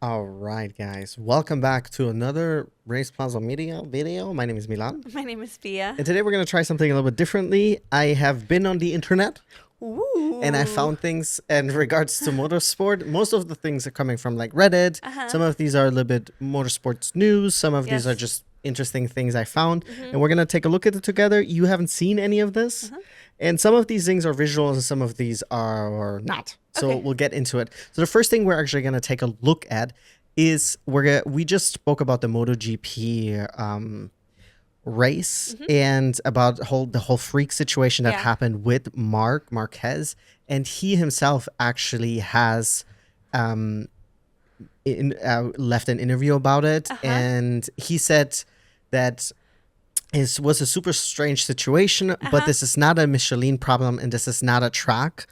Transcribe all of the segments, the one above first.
All right, guys. Welcome back to another RacePlazaMedia video. My name is Milan. My name is Bia. And today we're going to try something a little bit differently. I have been on the internet Ooh. and I found things in regards to motorsport. Most of the things are coming from like Reddit. Some of these are a little bit motorsports news. Some of these are Yes. just interesting things I found. And we're going to take a look at it together. You haven't seen any of this. And some of these things are visual and some of these are not. So Okay. we'll get into it. So the first thing we're actually going to take a look at is we just spoke about the MotoGP race and about the whole freak situation that Yeah. happened with Marquez, and he himself actually has left an interview about it, and he said that it was a super strange situation, but this is not a Michelin problem and this is not a track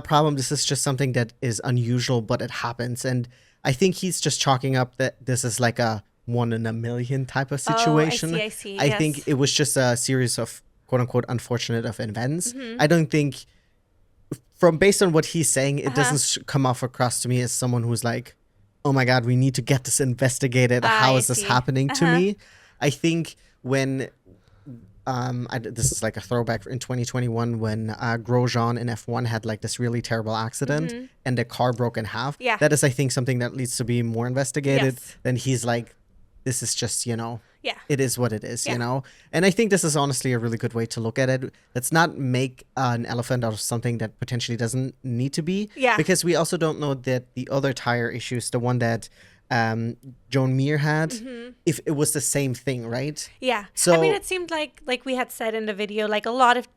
problem. This is just something that is unusual, but it happens. And I think he's just chalking up that this is like a 1 in a million type of situation. I see. I think it was just a series of quote unquote unfortunate of events. I don't think, based on what he's saying, it doesn't come off across to me as someone who's like, oh my God, we need to get this investigated. How I is this see. happening to me? I think when this is like a throwback in 2021 when Grosjean in F1 had like this really terrible accident and the car broke in half. Yeah. That is, I think, something that needs to be more investigated. Yes. Then he's like, this is just, Yeah. it is what it is, Yeah. And I think this is honestly a really good way to look at it. Let's not make an elephant out of something that potentially doesn't need to be. Yeah. Because we also don't know that the other tire issues, the one that Joan Mir had, if it was the same thing, right? Yeah. So- I mean, it seemed like we had said in the video, like a lot of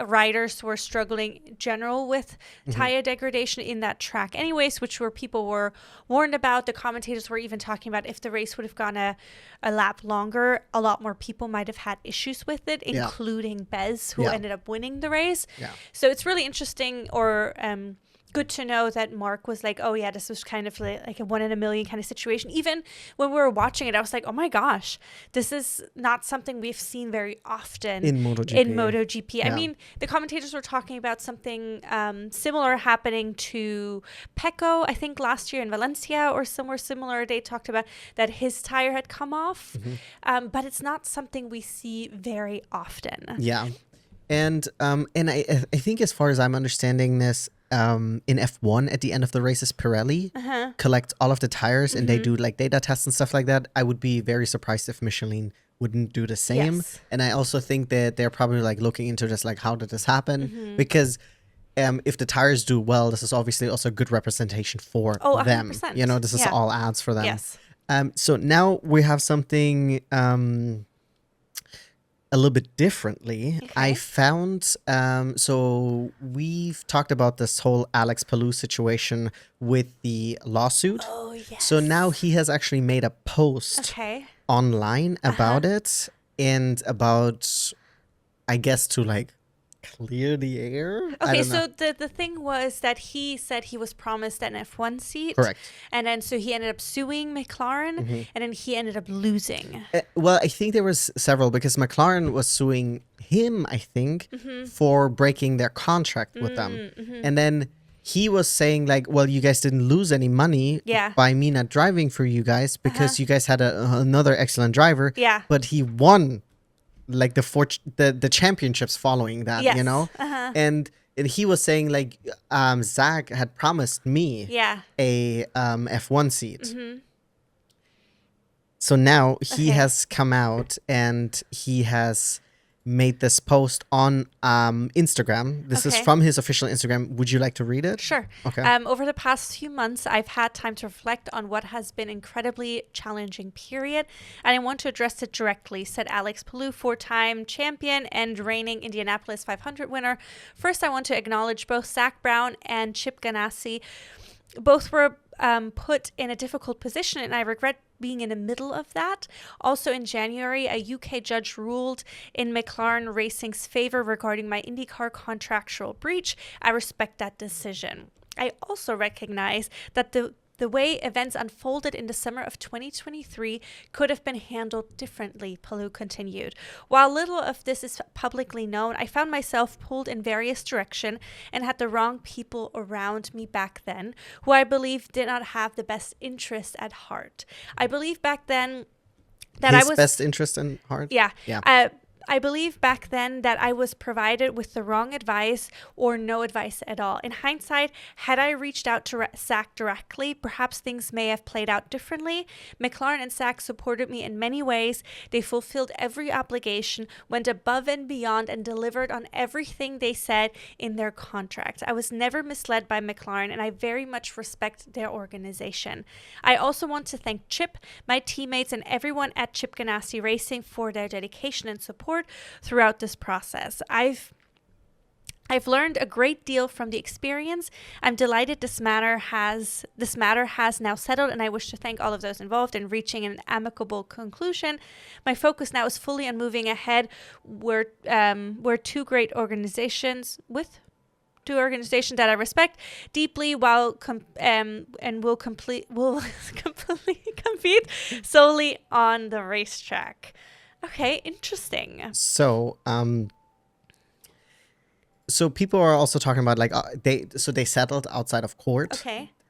riders were struggling in general with tire degradation in that track anyways, which people were warned about. The commentators were even talking about if the race would have gone a lap longer, a lot more people might have had issues with it, Yeah. including Bez, who Yeah. ended up winning the race. Yeah. So it's really interesting or good to know that Mark was like, oh yeah, this was kind of like a 1 in a million kind of situation. Even when we were watching it, I was like, oh my gosh, this is not something we've seen very often In MotoGP. I Yeah. mean, the commentators were talking about something similar happening to Pecco, I think last year in Valencia or somewhere similar. They talked about that his tire had come off, but it's not something we see very often. Yeah. And I think as far as I'm understanding this, in F1 at the end of the races, Pirelli collects all of the tires and they do like data tests and stuff like that. I would be very surprised if Michelin wouldn't do the same. Yes. And I also think that they're probably like looking into this, like, how did this happen? Because if the tires do well, this is obviously also a good representation for Oh, them. 100%. This is Yeah. all ads for them. Yes. So now we have something a little bit differently. I Okay. found, so we've talked about this whole Alex Palou situation with the lawsuit. Oh, yes. So now he has actually made a post Okay. online about it and about, I guess, to like clear the air. I Okay, don't know. so the thing was that he said he was promised an F1 seat. Correct. And then so he ended up suing McLaren, and then he ended up losing. Well, I think there was several because McLaren was suing him, I think, for breaking their contract with them. And then he was saying like, well, you guys didn't lose any money Yeah. by me not driving for you guys because you guys had another excellent driver. Yeah. But he won like the championships following that, Yes. And he was saying like Zach had promised me Yeah. a F1 seat. So now he Okay. has come out and he has made this post on Instagram. This is Okay. from his official Instagram. Would you like to read it? Sure. Okay. Over the past few months, I've had time to reflect on what has been incredibly challenging period, and I want to address it directly, said Alex Palou, 4-time champion and reigning Indianapolis 500 winner. First, I want to acknowledge both Zach Brown and Chip Ganassi. Both were put in a difficult position, and I regret being in the middle of that. Also in January, a UK judge ruled in McLaren Racing's favor regarding my IndyCar contractual breach. I respect that decision. I also recognize that the The way events unfolded in the summer of 2023 could have been handled differently, Palou continued. While little of this is publicly known, I found myself pulled in various directions and had the wrong people around me back then, who I believe did not have the best interest at heart. I believe back then that His best interest in heart? Yeah. Yeah. I believe back then that I was provided with the wrong advice or no advice at all. In hindsight, had I reached out to Zach directly, perhaps things may have played out differently. McLaren and Zach supported me in many ways. They fulfilled every obligation, went above and beyond, and delivered on everything they said in their contract. I was never misled by McLaren, and I very much respect their organization. I also want to thank Chip, my teammates, and everyone at Chip Ganassi Racing for their dedication and support throughout this process. I've learned a great deal from the experience. I'm delighted this matter has now settled, and I wish to thank all of those involved in reaching an amicable conclusion. My focus now is fully on moving ahead. We're two organizations that I respect deeply, while will completely compete solely on the racetrack. Okay, interesting. So people are also talking about like they settled outside of court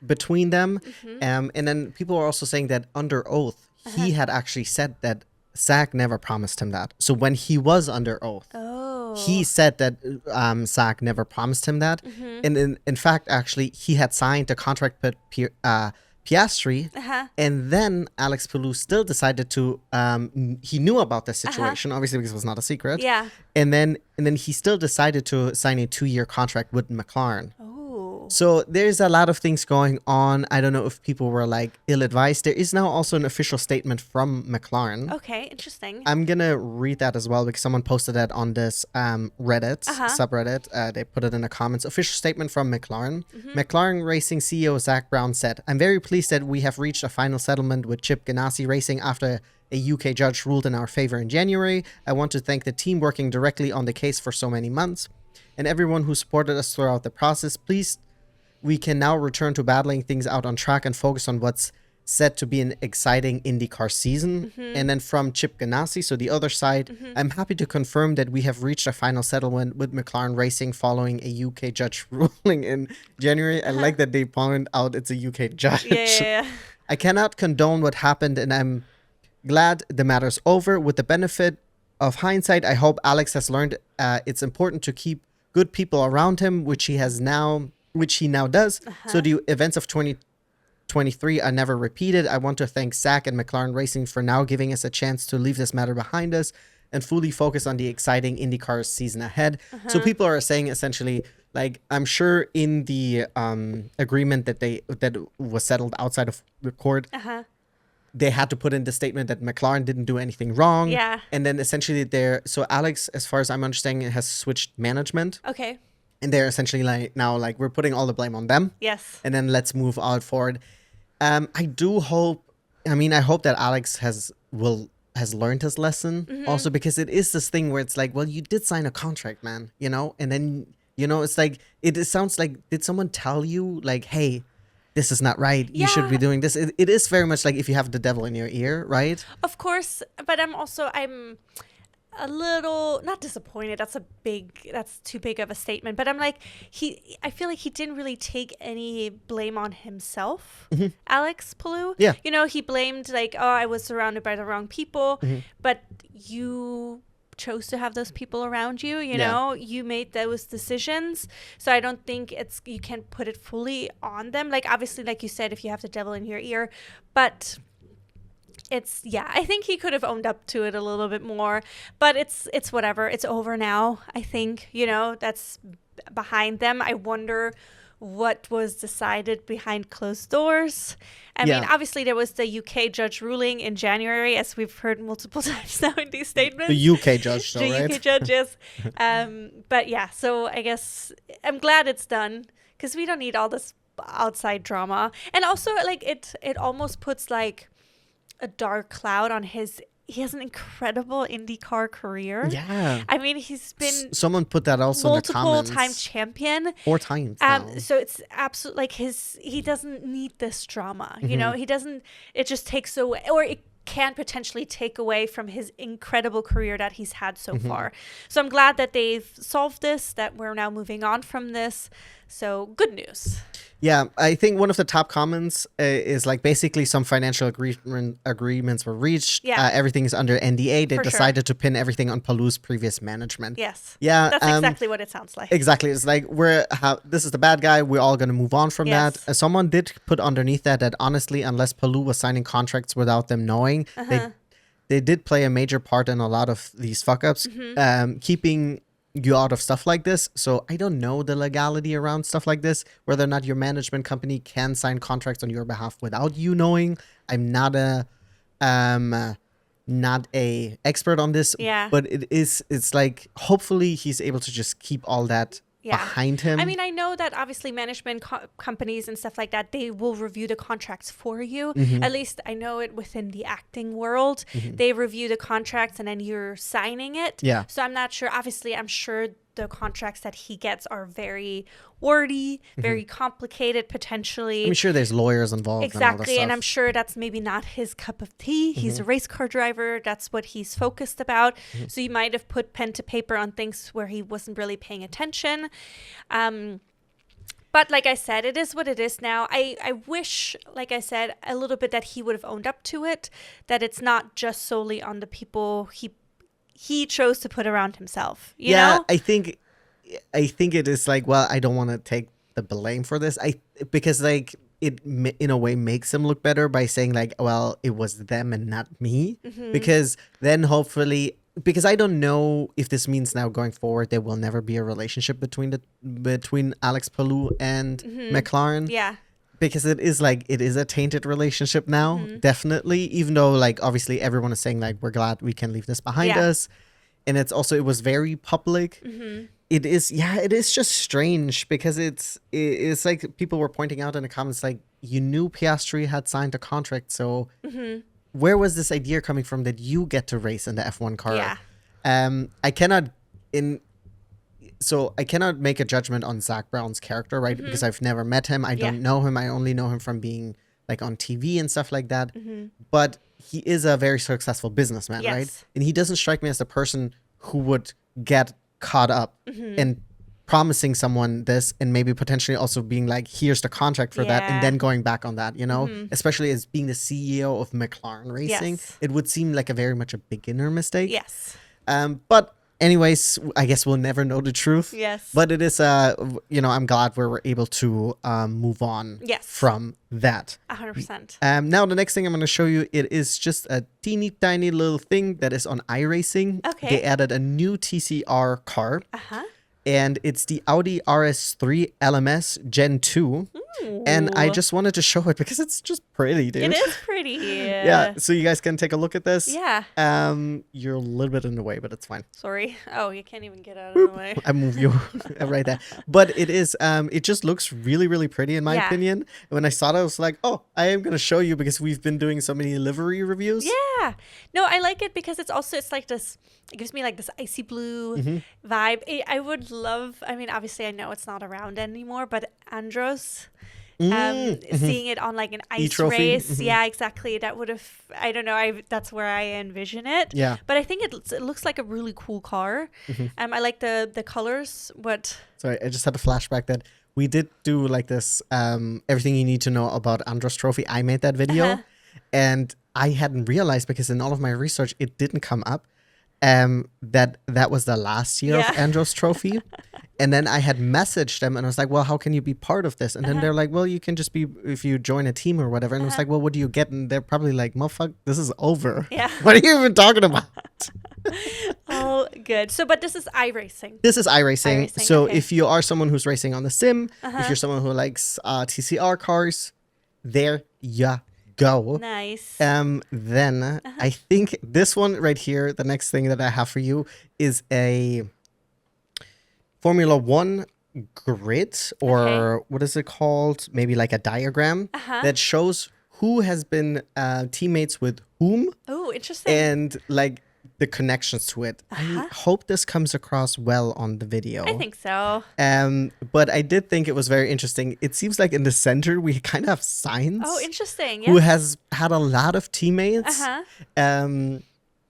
between them, and then people are also saying that under oath he had actually said that Zach never promised him that. So when he was under oath, he said that Zach never promised him that, and in fact, actually, he had signed a contract with Piastri, and then Alex Palou still decided to. He knew about this situation, obviously, because it was not a secret. Yeah. And then he still decided to sign a 2-year contract with McLaren. So there's a lot of things going on. I don't know if people were like ill-advised. There is now also an official statement from McLaren. Okay, interesting. I'm going to read that as well because someone posted that on this Reddit, subreddit. They put it in the comments. Official statement from McLaren. McLaren Racing CEO Zach Brown said, "I'm very pleased that we have reached a final settlement with Chip Ganassi Racing after a UK judge ruled in our favor in January. I want to thank the team working directly on the case for so many months and everyone who supported us throughout the process. Please, we can now return to battling things out on track and focus on what's set to be an exciting IndyCar season." And then from Chip Ganassi, so the other side, "I'm happy to confirm that we have reached a final settlement with McLaren Racing following a UK judge ruling in January." I like that they point out it's a UK judge. Yeah. "I cannot condone what happened, and I'm glad the matter's over. With the benefit of hindsight, I hope Alex has learned it's important to keep good people around him, which he now does. So the events of 2023 are never repeated. I want to thank Zach and McLaren Racing for now giving us a chance to leave this matter behind us and fully focus on the exciting IndyCar season ahead." So people are saying essentially, like, I'm sure in the agreement that was settled outside of the court, they had to put in the statement that McLaren didn't do anything wrong. Yeah. And then essentially so Alex, as far as I'm understanding, has switched management. Okay. And they're essentially like, now, like, we're putting all the blame on them. Yes. And then let's move on forward. I hope that Alex has learned his lesson also, because it is this thing where it's like, well, you did sign a contract, man, and then, it's like, it sounds like, did someone tell you like, hey, this is not right. You should be doing this. It is very much like if you have the devil in your ear, right? Of course. But I'm a little not disappointed. That's too big of a statement. But I'm like, I feel like he didn't really take any blame on himself, Alex Palou. Yeah. He blamed like, oh, I was surrounded by the wrong people, but you chose to have those people around you, you made those decisions. So I don't think you can put it fully on them. Like, obviously, like you said, if you have the devil in your ear, but I think he could have owned up to it a little bit more, but it's whatever. It's over now. I think, that's behind them. I wonder what was decided behind closed doors. I mean, obviously there was the UK judge ruling in January, as we've heard multiple times now in these statements. The UK judge, though, right? The UK judge, yes. But yeah, so I guess I'm glad it's done, because we don't need all this outside drama. And also, like, it almost puts like a dark cloud on his he has an incredible IndyCar career. Yeah. I mean, he's been someone put that also in the comments. multiple time champion. 4 times now. So it's absolutely like he doesn't need this drama. You know, he doesn't. It just takes away, or it can potentially take away from his incredible career that he's had so far. So I'm glad that they've solved this, that we're now moving on from this. So good news. Yeah, I think one of the top comments is like basically some financial agreements were reached. Yeah. Everything is under NDA. They For sure. decided to pin everything on Paloo's previous management. Yes. Yeah. That's exactly what it sounds like. Exactly. It's like this is the bad guy. We're all going to move on from Yes. that. Someone did put underneath that honestly, unless Paloo was signing contracts without them knowing, they did play a major part in a lot of these fuck ups, keeping you out of stuff like this. So I don't know the legality around stuff like this, whether or not your management company can sign contracts on your behalf without you knowing. I'm not a expert on this, Yeah. but it's like hopefully he's able to just keep all that behind him. I mean, I know that obviously management companies and stuff like that, they will review the contracts for you. At least I know it within the acting world. They review the contracts and then you're signing it. Yeah. So I'm not sure. Obviously, I'm sure the contracts that he gets are very wordy, very complicated potentially. I'm sure there's lawyers involved. Exactly. And I'm sure that's maybe not his cup of tea. He's a race car driver. That's what he's focused about. So he might have put pen to paper on things where he wasn't really paying attention. But like I said, it is what it is now. I wish, like I said, a little bit that he would have owned up to it, that it's not just solely on the people he chose to put around himself. You know? I think it is like, well, I don't want to take the blame for this. Because like it in a way makes him look better by saying like, well, it was them and not me. Because then hopefully, because I don't know if this means now going forward there will never be a relationship between Alex Palou and McLaren. Yeah. Because it is a tainted relationship now, definitely. Even though like obviously everyone is saying like we're glad we can leave this behind us, and it was very public. It is just strange because it's like people were pointing out in the comments like you knew Piastri had signed a contract, so where was this idea coming from that you get to race in the F1 car? Yeah. I cannot make a judgment on Zach Brown's character, right? Because I've never met him. I don't know him. I only know him from being like on TV and stuff like that. But he is a very successful businessman, right? And he doesn't strike me as the person who would get caught up in promising someone this and maybe potentially also being like, here's the contract for that, and then going back on that, you know? Especially as being the CEO of McLaren Racing. It would seem like a very much a beginner mistake. Yes. But anyways, I guess we'll never know the truth. Yes. But it is, I'm glad we're able to move on from that. 100%. Now, the next thing I'm going to show you, it is just a teeny tiny little thing that is on iRacing. Okay. They added a new TCR car. Uh-huh. And it's the Audi RS3 LMS Gen 2. And I just wanted to show it because it's just pretty, dude. It is pretty. Yeah, so you guys can take a look at this. Yeah. You're a little bit in the way, but it's fine. Sorry. Oh, you can't even get out of the way. I move you right there. But it is, it just looks really, really pretty in my opinion. And when I saw it, I was like, oh, I am going to show you because we've been doing so many livery reviews. Yeah. No, I like it because it's like this, it gives me like this icy blue vibe. I would love, I mean, obviously I know it's not around anymore, but Andros, seeing it on like an ice E-trophy. race. Yeah, exactly. That would have, I don't know, that's where I envision it. Yeah. But I think it looks like a really cool car. I like the colors. Sorry, I just had a flashback that we did do like this, everything you need to know about Andros Trophy. I made that video and I hadn't realized because in all of my research, it didn't come up. That was the last year of Andros Trophy. And then I had messaged them and I was like, well, how can you be part of this? And then they're like, well, you can just be if you join a team or whatever. And I was like, well, what do you get? And they're probably like, motherfucker, this is over. Yeah. What are you even talking about? Oh, good. So, but this is iRacing. This is iRacing. So okay. if you are someone who's racing on the sim, if you're someone who likes TCR cars, there you go. Nice. Then I think this one right here, the next thing that I have for you is a Formula One grid, or what is it called? Maybe like a diagram that shows who has been teammates with whom. Oh, interesting. And like the connections to it. I hope this comes across well on the video. I think so. But I did think it was very interesting. It seems like in the center we kind of have Sainz. Oh, interesting. Who Yes. has had a lot of teammates.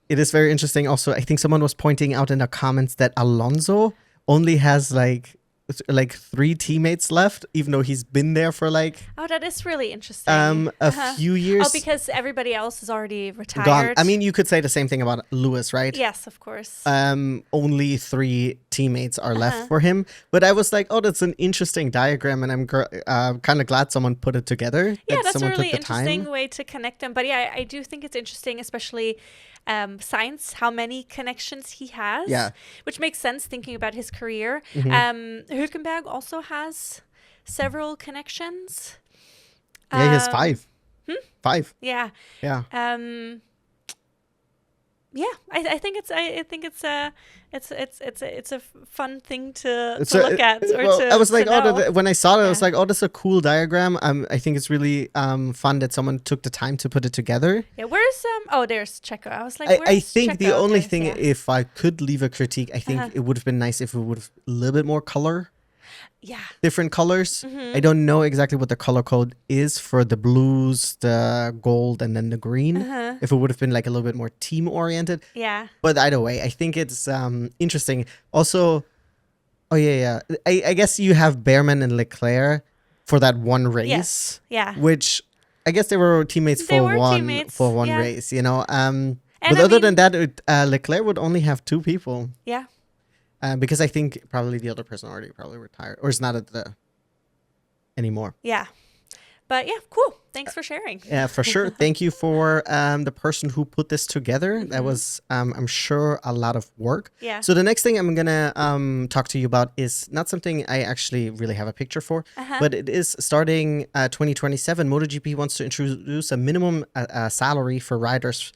It is very interesting. Also, I think someone was pointing out in the comments that Alonso only has like 3 teammates left, even though he's been there for like Oh, that is really interesting. a few years. Oh, because everybody else is already retired. Gone. I mean, you could say the same thing about Lewis, right? Yes, of course. Only 3 teammates are left for him. But I was like, oh, that's an interesting diagram, and I'm kind of glad someone put it together. Yeah, that's a someone really took the interesting time. way to connect them. But yeah, I do think it's interesting, especially Sainz, how many connections he has. Yeah. Which makes sense thinking about his career. Hülkenberg also has several connections. Yeah, he has 5. 5. Yeah. Yeah. Yeah, I think it's a fun thing to So, look at. I was like, know. when I saw it, I was Yeah. like, oh, that's a cool diagram. I think it's really fun that someone took the time to put it together. Yeah, where's there's Checo. I was like, I where's think the Checo? only There's- thing, yeah. if I could leave a critique, I think it would have been nice if it would have a little bit more color, Yeah. different colors. I don't know exactly what the color code is for the blues, the gold, and then the green. If it would have been like a little bit more team oriented. Yeah. But either way, I think it's interesting. Also, I guess you have Behrman and Leclerc for that one race. Yes. Yeah. Which I guess they were teammates They for were one teammates, yeah. yeah. race, you know. But I other mean- than that, Leclerc would only have 2 people. Yeah. Because I think probably the other person already probably retired or is not at the anymore. Yeah. But yeah, cool. Thanks for sharing. Yeah, for sure. Thank you for the person who put this together. That was, I'm sure, a lot of work. Yeah. So the next thing I'm gonna talk to you about is not something I actually really have a picture for, but it is starting 2027. MotoGP wants to introduce a minimum salary for riders,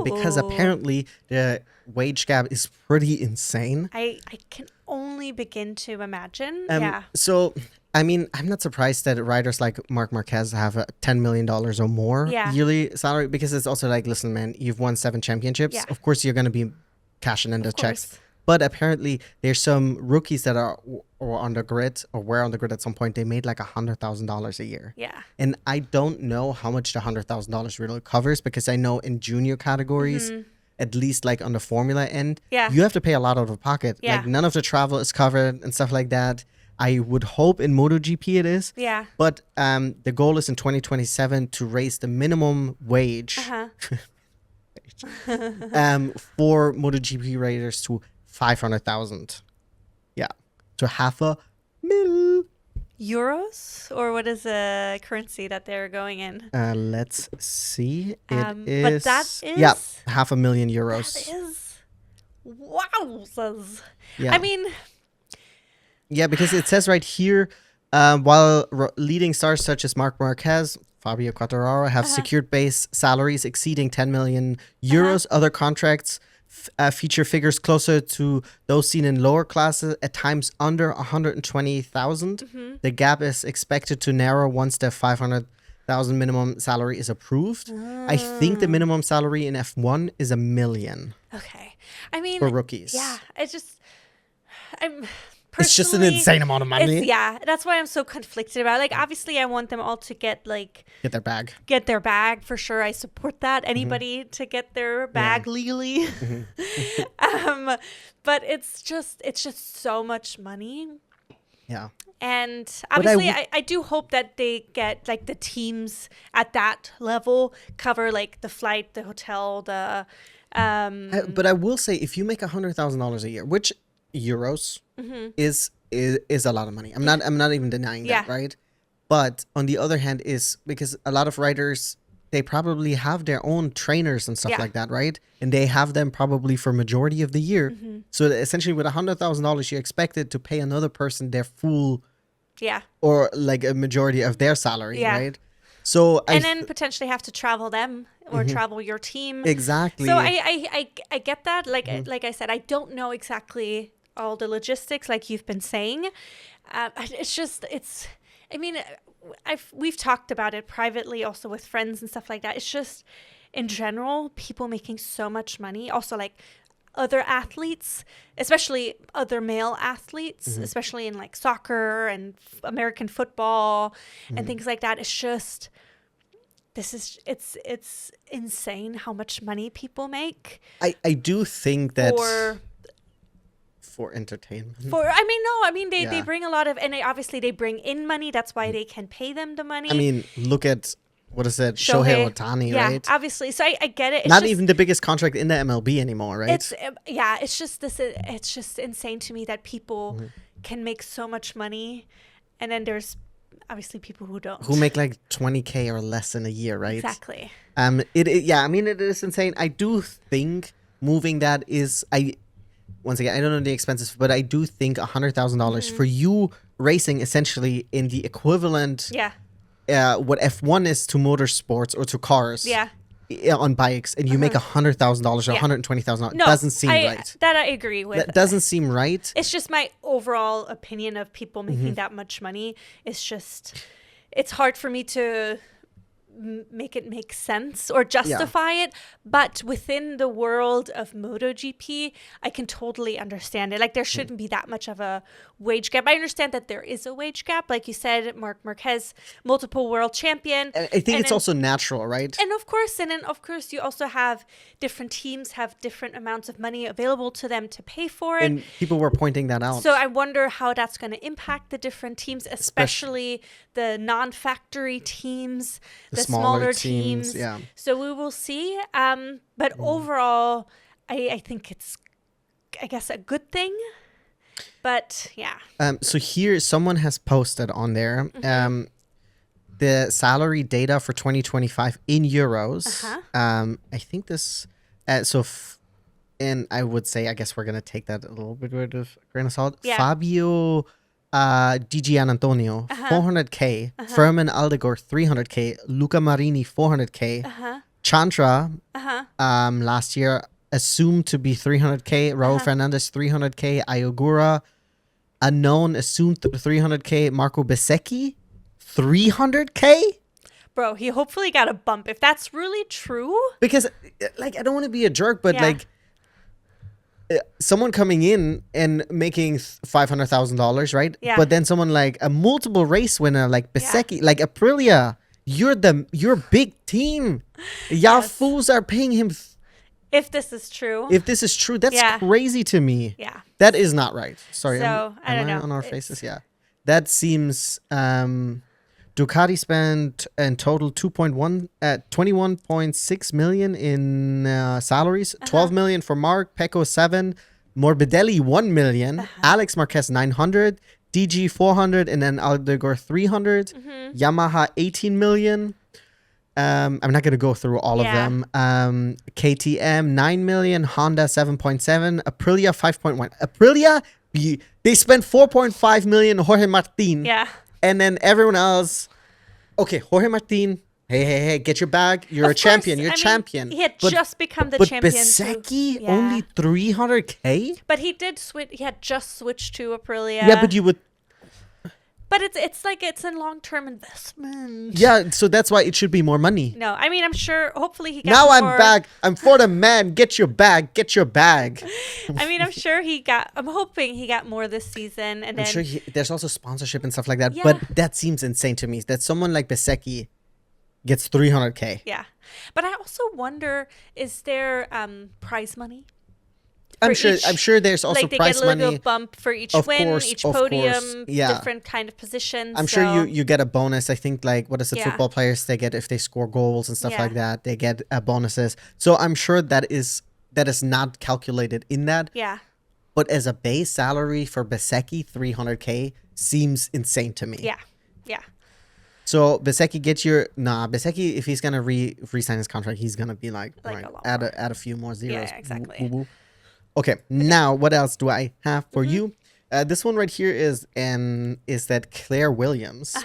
because Ooh. apparently the wage gap is pretty insane. I can only begin to imagine. Yeah. So, I mean, I'm not surprised that riders like Marc Marquez have a $10 million or more Yeah. yearly salary, because it's also like, listen, man, you've won 7 championships. Yeah. Of course, you're going to be cashing in the Of checks. course. But apparently, there's some rookies that are or on the grid or were on the grid at some point. They made like $100,000 a year. Yeah. And I don't know how much the $100,000 really covers, because I know in junior categories, at least like on the formula end, Yeah. you have to pay a lot out of pocket. Yeah. Like none of the travel is covered and stuff like that. I would hope in MotoGP it is. Yeah. But the goal is in 2027 to raise the minimum wage for MotoGP riders to 500,000. Yeah. To $500,000. Euros, or what is the currency that they're going in? Let's see. It is. But that is. Yeah, €500,000. That is. Wowzers. Yeah. I mean, Yeah, because it says right here, while leading stars such as Marc Marquez, Fabio Quartararo have secured base salaries exceeding 10 million euros, other contracts feature figures closer to those seen in lower classes, at times under 120,000. The gap is expected to narrow once the 500,000 minimum salary is approved. I think the minimum salary in F1 is $1 million okay. I mean, for rookies. yeah, it's just, I'm It's just an personally- insane amount of money. Yeah, that's why I'm so conflicted about it. Like, obviously, I want them all to get Get their bag. get their bag for sure. I support that. Anybody to get their bag legally. But it's just so much money. Yeah. And I obviously, w- I do hope that they get like the teams at that level cover like the flight, the hotel, the But I will say, if you make $100,000 a year, which euros is a lot of money. I'm not even denying that, Yeah. right? But on the other hand, is because a lot of writers, they probably have their own trainers and stuff Yeah. like that, right? And they have them probably for majority of the year. So essentially, with $100,000, you're expected to pay another person their full yeah. or like a majority of their salary, Yeah. right? So And then potentially have to travel them or travel your team. exactly. So I get that. Like I said, I don't know exactly all the logistics like you've been saying. It's just I mean, we've talked about it privately, also with friends and stuff like that. It's just, in general, people making so much money. Also, like other athletes, especially other male athletes, especially in like soccer and American football and things like that. It's just, it's insane how much money people make. I do think that for entertainment. They bring a lot of, and they bring in money. That's why they can pay them the money. I mean, look at, what is it? Shohei Ohtani, right? Yeah, obviously. So I get it. It's not even the biggest contract in the MLB anymore, right? It's just insane to me that people can make so much money, and then there's obviously people who don't. Who make like 20K or less in a year, right? Exactly. It is insane. I do think moving that is, once again, I don't know the expenses, but I do think $100,000 for you racing essentially in the equivalent what F1 is to motorsports or to cars on bikes, and you make $100,000 or $120,000. No, doesn't seem right. That I agree with. That doesn't seem right. It's just my overall opinion of people making that much money. It's just, it's hard for me to make it make sense or justify it, but within the world of MotoGP, I can totally understand it. Like, there shouldn't be that much of a wage gap. I understand that there is a wage gap, like you said. Marc Marquez, multiple world champion. I think it's also natural, right? And of course, you also have different teams have different amounts of money available to them to pay for it. And people were pointing that out. So I wonder how that's going to impact the different teams, especially the non-factory teams, the smaller teams. Yeah. So we will see. But overall, I think it's, I guess, a good thing. But yeah. So here, someone has posted on there the salary data for 2025 in euros. I think this. And I would say, I guess we're gonna take that a little bit with a grain of salt. Yeah. Fabio Di Gianantonio, 400K. Furman Aldegor, 300K. Luca Marini, 400K. Chandra, last year assumed to be 300K. Raul Fernandez, 300K. Ayogura, unknown, assumed 300K. Marco Bezzecchi, 300K. Bro, he hopefully got a bump if that's really true. Because, like, I don't want to be a jerk, but like, someone coming in and making $500,000, right? Yeah. But then someone like a multiple race winner like Bezzecchi, like Aprilia, you're big team. Y'all fools are paying him. If this is true. That's crazy to me. Yeah. That is not right. Sorry. So, I don't know. On our faces, that seems. Ducati spent in total 21.6 million in salaries. 12 million for Mark, Pecco 7, Morbidelli 1 million, Alex Marquez 900, DG 400, and then Aldegor 300. Yamaha 18 million. I'm not going to go through all of them. KTM 9 million, Honda 7.7, Aprilia 5.1. Aprilia, they spent 4.5 million. Jorge Martin. Yeah. And then everyone else, okay, Jorge Martin, hey, get your bag. You're a champion. You're a champion. He had just become the champion. But Bezzecchi, only 300K? But he did switch. He had just switched to Aprilia. Yeah, but you would. But it's like it's a long-term investment. Yeah, so that's why it should be more money. No, I mean, I'm sure, hopefully he got now more. I'm back. I'm for the man. Get your bag. Get your bag. I mean, I'm hoping he got more this season. And I'm sure there's also sponsorship and stuff like that. Yeah. But that seems insane to me. That someone like Bezzecchi gets 300K. Yeah. But I also wonder, is there prize money? I'm sure there's also prize money. They get a little bump for each win, each podium, different kind of positions. I'm sure you get a bonus. I think, like, what is it, football players, they get if they score goals and stuff like that, they get bonuses. So I'm sure that is not calculated in that. Yeah. But as a base salary for Bezzecchi, 300K seems insane to me. Yeah. Yeah. So Bezzecchi Bezzecchi, if he's gonna re-sign his contract, he's gonna be like right, add a few more zeros. Yeah, exactly. Woo-woo. Okay, now what else do I have for you? This one right here is that Claire Williams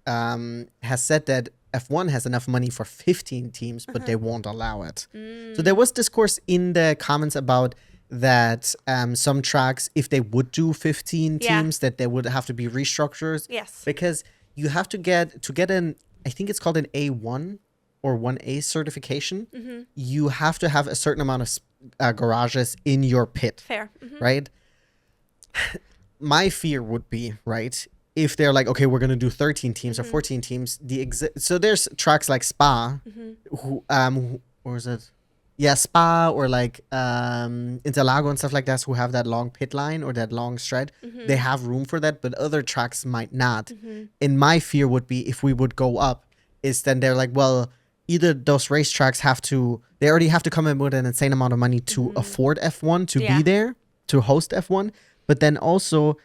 has said that F1 has enough money for 15 teams, but they won't allow it. So there was discourse in the comments about that some tracks, if they would do 15 teams, that they would have to be restructured. Yes. Because you have to get an, I think it's called an A1 or 1A certification. You have to have a certain amount of garages in your pit. Fair. Right? My fear would be, right, if they're like, okay, we're going to do 13 teams or 14 teams. So there's tracks like Spa, or is it? Yeah, Spa or like Interlago and stuff like that, who have that long pit line or that long straight. They have room for that, but other tracks might not. And my fear would be if we would go up, is then they're like, well, either those racetracks they already have to come in with an insane amount of money to afford F1 to be there, to host F1. But then also,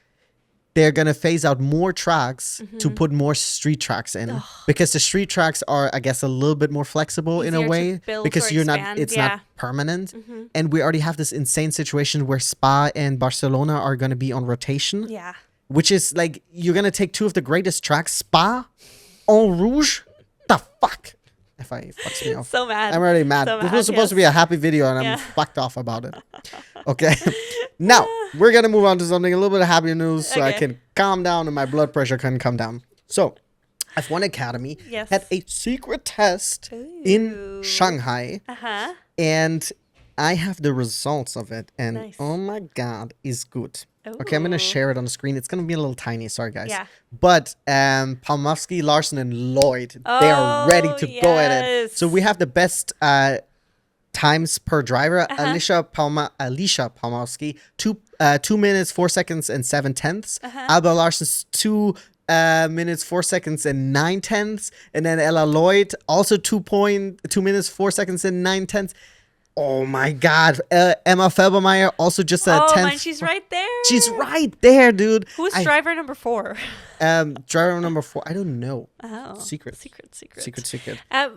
they're going to phase out more tracks to put more street tracks in. Because the street tracks are, I guess, a little bit more flexible in a way. Because it's not permanent. And we already have this insane situation where Spa and Barcelona are going to be on rotation. Yeah. Which is like, you're going to take two of the greatest tracks, Spa, Eau Rouge. The fuck? If I fucks me off. So mad. I'm already mad. This was supposed to be a happy video and I'm fucked off about it. Okay. Now, we're going to move on to something a little bit of happy news so I can calm down and my blood pressure can come down. So, F1 Academy had a secret test in Shanghai. And I have the results of it. And oh my God, is good. Ooh. Okay, I'm going to share it on the screen. It's going to be a little tiny. Sorry, guys. Yeah. But Palmowski, Larson, and Lloyd, they are ready to go at it. So we have the best times per driver. Alicia Palmowski, 2 minutes, 4 seconds, and 7 tenths. Alba Larson's 2 minutes, 4 seconds, and 9 tenths. And then Ella Lloyd, also 2 minutes, 4 seconds, and 9 tenths. Oh my God. Emma Felbermeyer also just a 10th. Oh, man, she's right there. She's right there, dude. Who's driver number 4? Driver number 4, I don't know. Oh. Secret.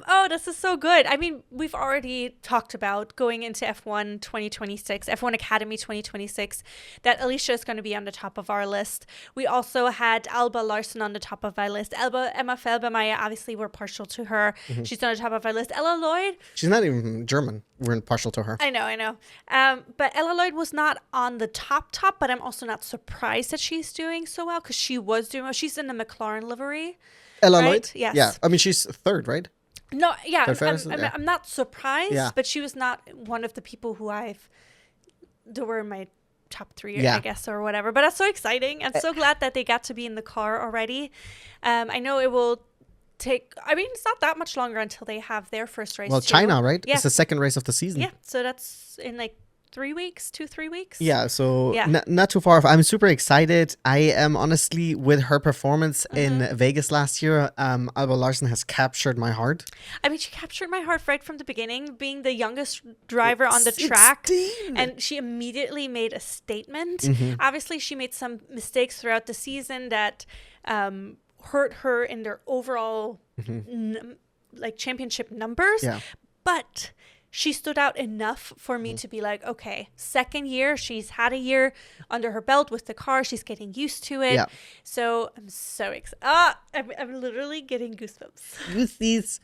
Oh, this is so good. I mean, we've already talked about going into F1 2026, F1 Academy 2026, that Alicia is going to be on the top of our list. We also had Alba Larson on the top of our list. Emma Felbermeyer, obviously, we're partial to her. She's on the top of our list. Ella Lloyd. She's not even German. We're partial to her. I know. But Ella Lloyd was not on the top, but I'm also not surprised that she's doing so well because she was doing well. She's in the McLaren livery. Ella Lloyd? Yes. Yeah. I mean, she's third, right? No, yeah. I'm not surprised, but she was not one of the people who they were in my top 3, I guess, or whatever. But that's so exciting. I'm so glad that they got to be in the car already. I know it will it's not that much longer until they have their first race. Well, China, right? Yeah. It's the second race of the season. Yeah. So that's in like 3 weeks, 2-3 weeks. Yeah, so not too far off. I'm super excited. I am honestly, with her performance in Vegas last year, Alba Larson has captured my heart. I mean, she captured my heart right from the beginning, being the youngest driver on the track. And she immediately made a statement. Obviously, she made some mistakes throughout the season that hurt her in their overall championship numbers. Yeah. But she stood out enough for me to be like, okay, second year, she's had a year under her belt with the car. She's getting used to it. Yeah. So I'm so excited. I'm literally getting goosebumps. Goosies.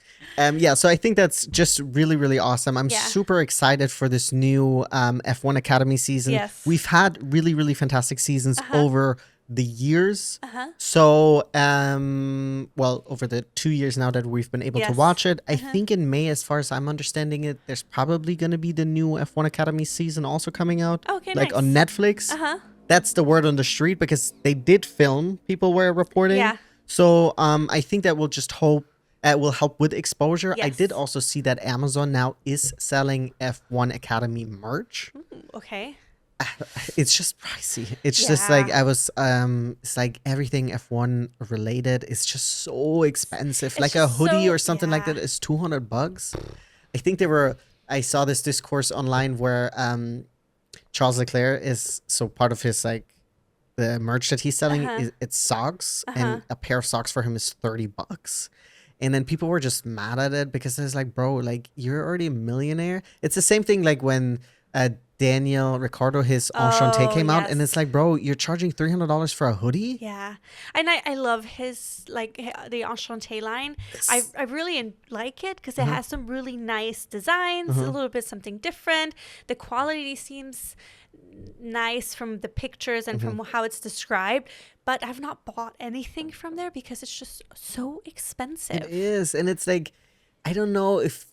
So I think that's just really, really awesome. I'm super excited for this new F1 Academy season. Yes. We've had really, really fantastic seasons over the years. So, over the 2 years now that we've been able to watch it, I think in May, as far as I'm understanding it, there's probably going to be the new F1 Academy season also coming out. Okay, like on Netflix. That's the word on the street because they did film, people were reporting. Yeah. So, I think that will just will help with exposure. Yes. I did also see that Amazon now is selling F1 Academy merch. Ooh, okay. It's just pricey. It's just like it's like everything F1 related is just so expensive. It's like a hoodie or something like that is $200. I think I saw this discourse online where Charles Leclerc is, so part of his the merch that he's selling it's socks, and a pair of socks for him is $30. And then people were just mad at it because it's like, bro, like, you're already a millionaire. It's the same thing like when Daniel Ricciardo, his Enchanté came out, and yes. it's like, bro, you're charging $300 for a hoodie? Yeah, and I love his the Enchanté line. I really like it because it has some really nice designs, a little bit something different. The quality seems nice from the pictures and from how it's described, but I've not bought anything from there because it's just so expensive. It is, and it's like, I don't know if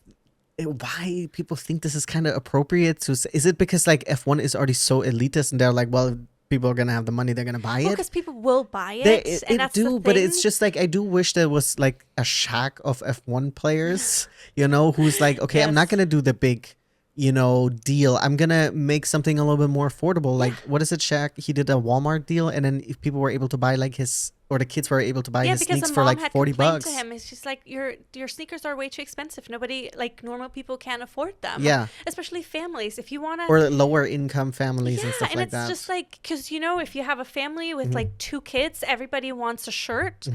why people think this is kind of appropriate. So is it because like F1 is already so elitist and they're like, well, people are gonna have the money, they're gonna buy it? Because people will buy it, and that's the thing. But it's just like, I do wish there was like a shack of F1 players, who's like, okay, I'm not gonna do the big, deal. I'm gonna make something a little bit more affordable. Like, what is it, Shaq? He did a Walmart deal, and then if people were able to buy like the kids were able to buy his sneakers for like $40. To him, it's just like your sneakers are way too expensive. Nobody, like normal people, can't afford them. Yeah, especially families. If you want to, or lower income families and stuff like that. And it's just like, because if you have a family with like 2 kids, everybody wants a shirt.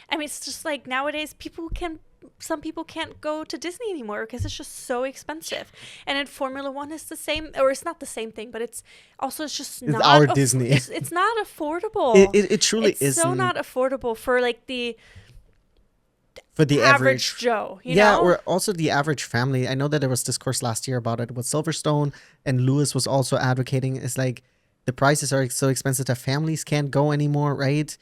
I mean, it's just like nowadays some people can't go to Disney anymore because it's just so expensive. And in Formula One, it's the same, or it's not the same thing, but it's just not our Disney. It's not affordable. It truly isn't. It's so not affordable for like the average Joe. Yeah, or also the average family. I know that there was discourse last year about it with Silverstone, and Lewis was also advocating. It's like the prices are so expensive that families can't go anymore, right?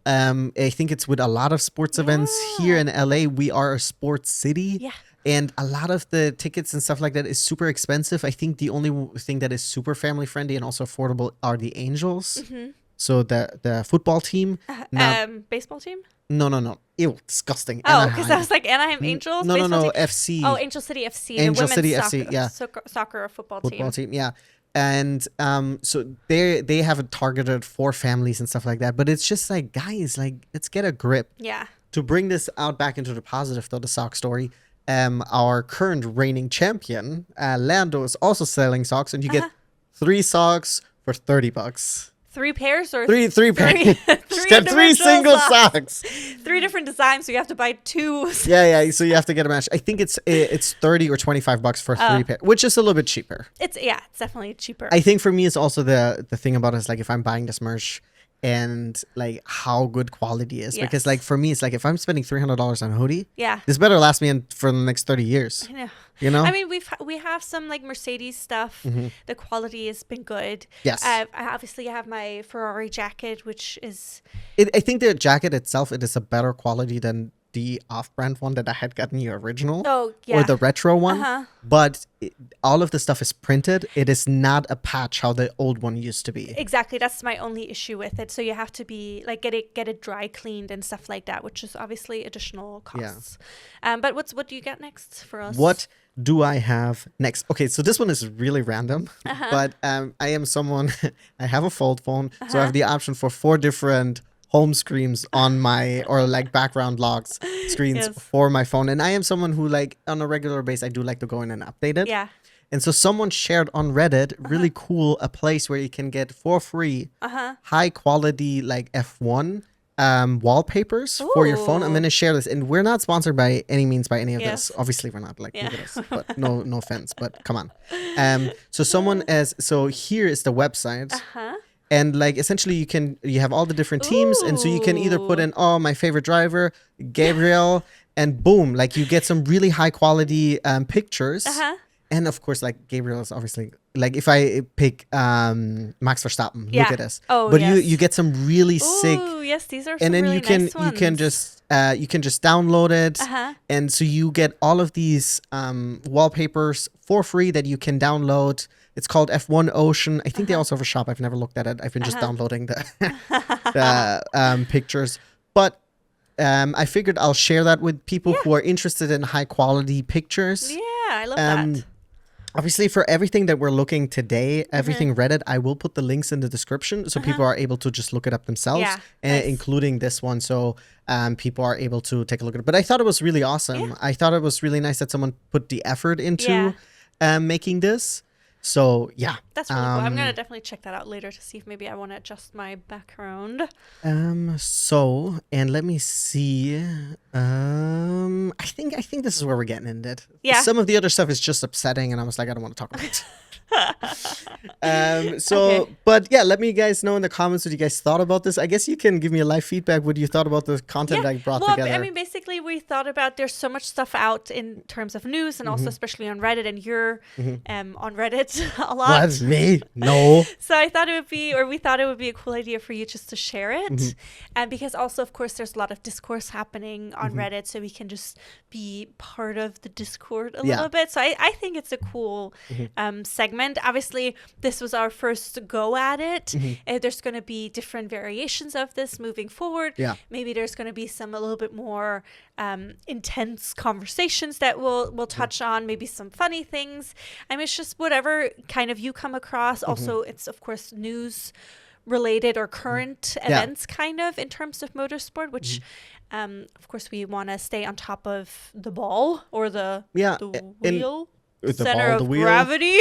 I think it's with a lot of sports events here in LA. We are a sports city. Yeah. And a lot of the tickets and stuff like that is super expensive. I think the only thing that is super family friendly and also affordable are the Angels. So the football team. Baseball team? No. Ew, disgusting. Oh, because I was like, Anaheim Angels? No, team? FC. Oh, Angel City FC. Angel the City soccer, FC, yeah. Soccer or football team, yeah. And so they have it targeted for families and stuff like that. But it's just like, guys, like, let's get a grip. Yeah. To bring this out back into the positive, though, the sock story, our current reigning champion, Lando, is also selling socks, and you get 3 socks for $30. 3 pairs or three pairs? Get 3 single socks. 3 different designs, so you have to buy 2. Yeah. So you have to get a match. I think it's $30 or $25 for 3 pairs, which is a little bit cheaper. It's definitely cheaper. I think for me, it's also the thing about it is like, if I'm buying this merch and like how good quality is, because like for me, it's like, if I'm spending $300 on a hoodie, this better last me for the next 30 years. I know. I mean, we have some like Mercedes stuff. The quality has been good. Yes. I obviously have my Ferrari jacket, which is. I think the jacket itself, it is a better quality than the off-brand one that I had gotten, the original. Oh, yeah. Or the retro one. But all of the stuff is printed. It is not a patch how the old one used to be. Exactly. That's my only issue with it. So you have to be like get it dry cleaned and stuff like that, which is obviously additional costs. Yeah. But what do you got next for us? What do I have next? Okay, so this one is really random, but I am someone, I have a fold phone, so I have the option for 4 different home screens on my, or like background locks screens for my phone. And I am someone who, like, on a regular basis, I do like to go in and update it. Yeah. And so someone shared on Reddit, really cool, a place where you can get for free high quality like F1 wallpapers for your phone. I'm going to share this, and we're not sponsored by any means by any of this. Obviously we're not, like, look at this, but no offense, but come on. So here is the website. And like, essentially you have all the different teams. And so you can either put in, my favorite driver, Gabriel, and boom, like you get some really high quality pictures. And of course, like, Gabriel is obviously, like, if I pick Max Verstappen, look at this. But you get some really sick. Oh, yes, these are some and then really nice ones. you can just download it. And so you get all of these wallpapers for free that you can download. It's called F1 Ocean. I think they also have a shop. I've never looked at it. I've been just downloading the pictures. But I figured I'll share that with people who are interested in high quality pictures. Yeah, I love that. Obviously, for everything that we're looking today, everything Reddit, I will put the links in the description so people are able to just look it up themselves, including this one. So people are able to take a look at it. But I thought it was really awesome. I thought it was really nice that someone put the effort into making this. So yeah, that's really cool. I'm gonna definitely check that out later to see if maybe I want to adjust my background. So, and let me see. I think this is where we're getting into it. Yeah. Some of the other stuff is just upsetting, and I was like, I don't want to talk about it. Okay. But yeah, let me guys know in the comments what you guys thought about this. I guess you can give me a live feedback what you thought about the content I brought well, together. I mean, basically, we thought about there's so much stuff out in terms of news and also especially on Reddit, and you're on Reddit a lot. What? Me? No. So I thought it would be, or we thought it would be a cool idea for you just to share it. And because also, of course, there's a lot of discourse happening on Reddit, so we can just be part of the Discord a little bit. So I think it's a cool segment. Obviously, this was our first go at it. There's going to be different variations of this moving forward. Yeah. Maybe there's going to be some a little bit more intense conversations that we'll touch on. Maybe some funny things. I mean, it's just whatever kind of you come across. Also, it's of course news related or current events kind of in terms of motorsport, which of course we want to stay on top of the ball or the wheel. Center of gravity.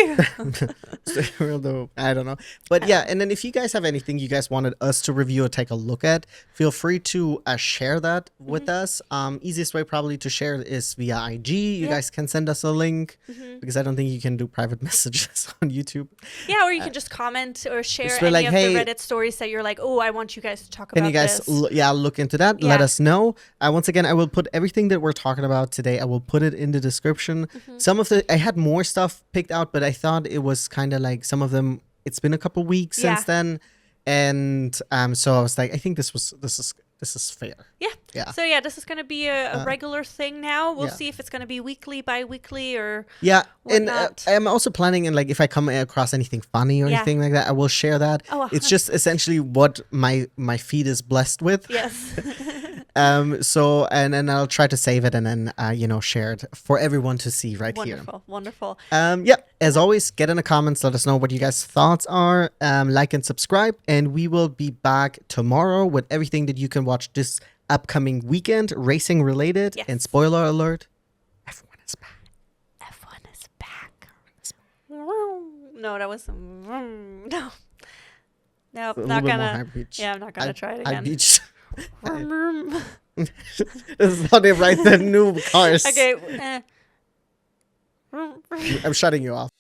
I don't know. But yeah, and then if you guys have anything you guys wanted us to review or take a look at, feel free to share that with us. Easiest way probably to share is via IG. You guys can send us a link because I don't think you can do private messages on YouTube. Yeah, or you can just comment or share just any like, of hey, the Reddit stories that you're like, oh, I want you guys to talk about can you guys this. look into that? Let us know. Once again, I will put everything that we're talking about today, I will put it in the description. Some of the I had more stuff picked out, but I thought it was kind of like some of them, it's been a couple weeks since then, and so I was like, I think this is fair. Yeah. So yeah, this is going to be a regular thing now. We'll see if it's going to be weekly, bi-weekly, or whatnot. And I'm also planning, and like if I come across anything funny or anything like that, I will share that. It's just essentially what my feed is blessed with. Yes. So and then I'll try to save it and then share it for everyone to see here. Wonderful. As always, get in the comments, let us know what you guys' thoughts are. Like and subscribe, and we will be back tomorrow with everything that you can watch this upcoming weekend, racing related. And spoiler alert, F1 is back. F1 is back. No, that was no. Nope, not gonna. Yeah, I'm not gonna try it again. This is how they write the new cars. Okay. I'm shutting you off.